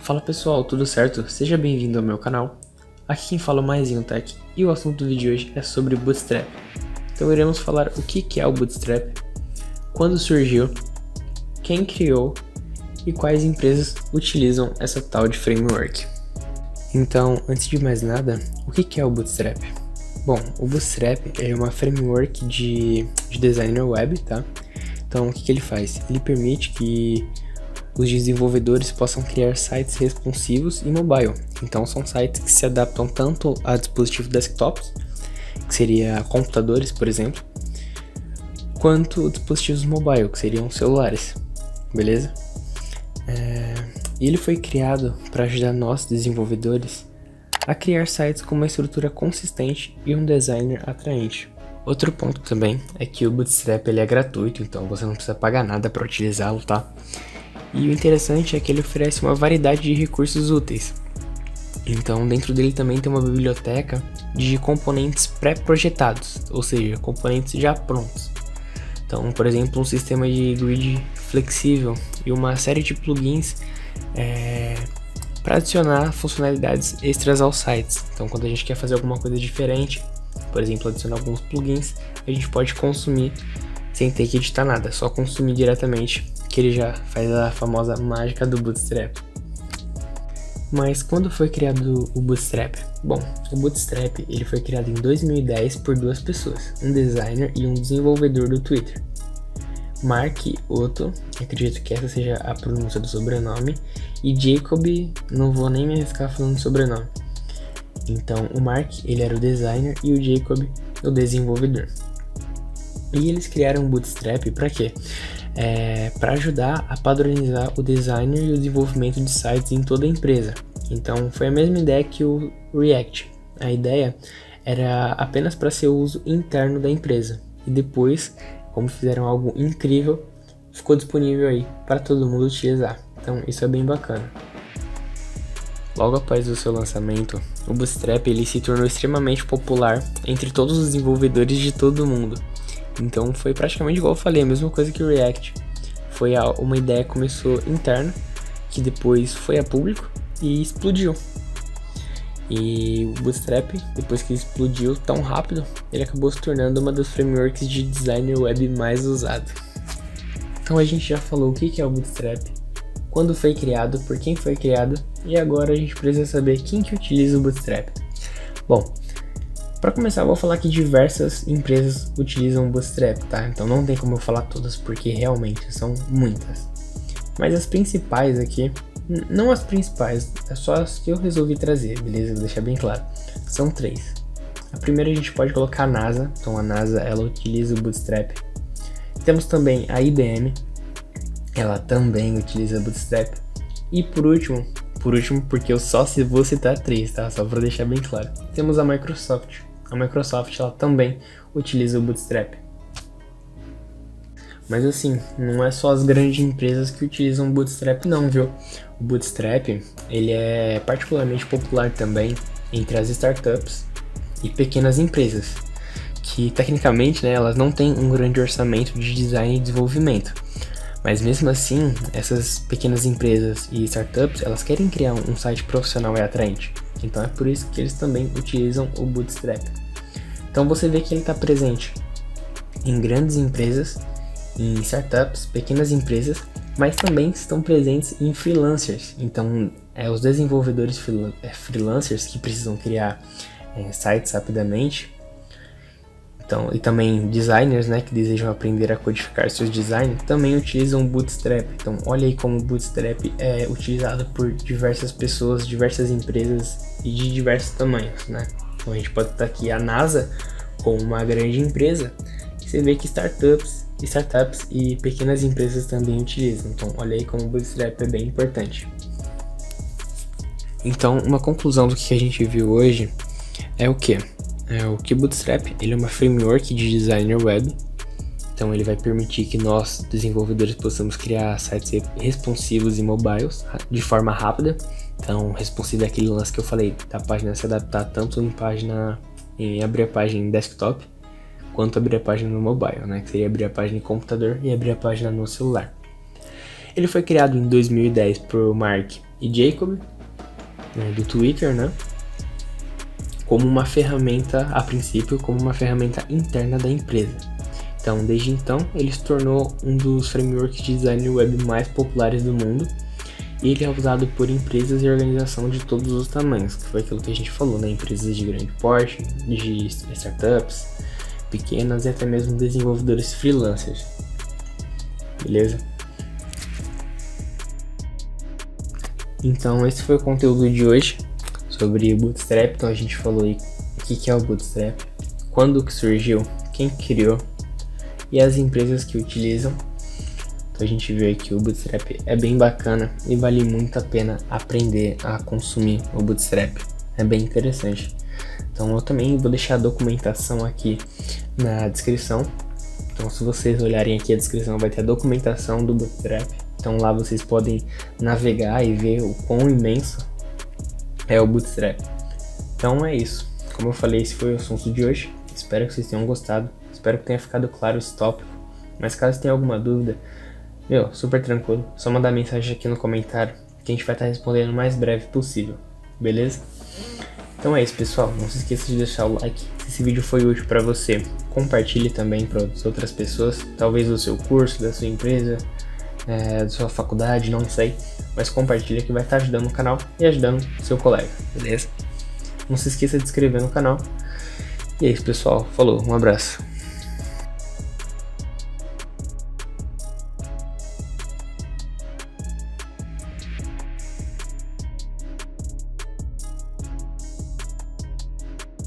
Fala pessoal, tudo certo? Seja bem-vindo ao meu canal. Aqui quem fala é o Maisinho Tech e o assunto do vídeo de hoje é sobre Bootstrap. Então iremos falar o que é o Bootstrap, quando surgiu, quem criou e quais empresas utilizam essa tal de framework. Então, antes de mais nada, o que é o Bootstrap? Bom, o Bootstrap é uma framework de designer web, tá? Então, o que ele faz? Ele permite que os desenvolvedores possam criar sites responsivos e mobile. Então, são sites que se adaptam tanto a dispositivos desktops, que seria computadores, por exemplo, quanto dispositivos mobile, que seriam celulares, beleza? E ele foi criado para ajudar nós, desenvolvedores, a criar sites com uma estrutura consistente e um designer atraente. Outro ponto também é que o Bootstrap ele é gratuito, então você não precisa pagar nada para utilizá-lo, tá? E o interessante é que ele oferece uma variedade de recursos úteis. Então, dentro dele também tem uma biblioteca de componentes pré-projetados, ou seja, componentes já prontos. Então, por exemplo, um sistema de grid flexível e uma série de plugins para adicionar funcionalidades extras aos sites. Então, quando a gente quer fazer alguma coisa diferente, por exemplo, adicionar alguns plugins, a gente pode consumir sem ter que editar nada, só consumir diretamente, que ele já faz a famosa mágica do Bootstrap. Mas quando foi criado o Bootstrap? Bom, o Bootstrap ele foi criado em 2010 por duas pessoas, um designer e um desenvolvedor do Twitter. Mark Otto, acredito que essa seja a pronúncia do sobrenome, e Jacob, não vou nem me arriscar falando sobrenome. Então o Mark ele era o designer e o Jacob o desenvolvedor. E eles criaram o Bootstrap para quê? Para ajudar a padronizar o design e o desenvolvimento de sites em toda a empresa. Então foi a mesma ideia que o React. A ideia era apenas para ser uso interno da empresa. E depois, como fizeram algo incrível, ficou disponível aí para todo mundo utilizar. Então isso é bem bacana. Logo após o seu lançamento, o Bootstrap ele se tornou extremamente popular entre todos os desenvolvedores de todo o mundo. Então foi praticamente igual eu falei, a mesma coisa que o React. Foi uma ideia que começou interna, que depois foi a público e explodiu. E o Bootstrap, depois que explodiu tão rápido, ele acabou se tornando uma das frameworks de designer web mais usado. Então a gente já falou o que é o Bootstrap, quando foi criado, por quem foi criado, e agora a gente precisa saber quem que utiliza o Bootstrap. Bom, para começar, eu vou falar que diversas empresas utilizam o Bootstrap, tá? Então não tem como eu falar todas, porque realmente são muitas. Mas as principais aqui, não as principais, é só as que eu resolvi trazer, beleza? Vou deixar bem claro. São três. A primeira a gente pode colocar a NASA, então a NASA ela utiliza o Bootstrap. Temos também a IBM, ela também utiliza o Bootstrap. E por último porque eu só vou citar três, tá? Só para deixar bem claro. Temos a Microsoft. A Microsoft ela também utiliza o Bootstrap. Mas assim, não é só as grandes empresas que utilizam o Bootstrap não, viu? O Bootstrap ele é particularmente popular também entre as startups e pequenas empresas, que tecnicamente, né, elas não têm um grande orçamento de design e desenvolvimento. Mas mesmo assim, essas pequenas empresas e startups, elas querem criar um site profissional e atraente. Então é por isso que eles também utilizam o Bootstrap. Então você vê que ele está presente em grandes empresas, em startups, pequenas empresas, mas também estão presentes em freelancers. Então os desenvolvedores freelancers que precisam criar sites rapidamente. Então, e também designers, né, que desejam aprender a codificar seus designs, também utilizam o Bootstrap. Então, olha aí como o Bootstrap é utilizado por diversas pessoas, diversas empresas e de diversos tamanhos, né? Então, a gente pode estar aqui a NASA como uma grande empresa, e você vê que startups e pequenas empresas também utilizam. Então, olha aí como o Bootstrap é bem importante. Então, uma conclusão do que a gente viu hoje é o quê? O Bootstrap ele é uma framework de designer web, então ele vai permitir que nós, desenvolvedores, possamos criar sites responsivos e mobiles de forma rápida. Então, responsivo é aquele lance que eu falei, da página se adaptar tanto em abrir a página em desktop, quanto abrir a página no mobile, né? Que seria abrir a página em computador e abrir a página no celular. Ele foi criado em 2010 por Mark e Jacob, do Twitter, né? Como uma ferramenta, a princípio, como uma ferramenta interna da empresa. Então, desde então, ele se tornou um dos frameworks de design web mais populares do mundo. E ele é usado por empresas e organização de todos os tamanhos, que foi aquilo que a gente falou, né? Empresas de grande porte, de startups, pequenas e até mesmo desenvolvedores freelancers. Beleza? Então, esse foi o conteúdo de hoje sobre o Bootstrap. Então, a gente falou aí o que é o Bootstrap, quando que surgiu, quem criou e as empresas que utilizam. Então a gente viu aí que o Bootstrap é bem bacana e vale muito a pena aprender a consumir o Bootstrap. É bem interessante. Então eu também vou deixar a documentação aqui na descrição. Então se vocês olharem aqui a descrição vai ter a documentação do Bootstrap. Então lá vocês podem navegar e ver o quão imenso é o Bootstrap. Então é isso. Como eu falei, esse foi o assunto de hoje. Espero que vocês tenham gostado. Espero que tenha ficado claro esse tópico. Mas caso tenha alguma dúvida, super tranquilo. Só mandar mensagem aqui no comentário que a gente vai estar respondendo o mais breve possível. Beleza? Então é isso, pessoal. Não se esqueça de deixar o like. Se esse vídeo foi útil para você, compartilhe também para outras pessoas. Talvez do seu curso, da sua empresa, da sua faculdade, não sei. Mas compartilhe que vai estar ajudando o canal e ajudando o seu colega. Beleza? Não se esqueça de se inscrever no canal. E é isso, pessoal. Falou, um abraço.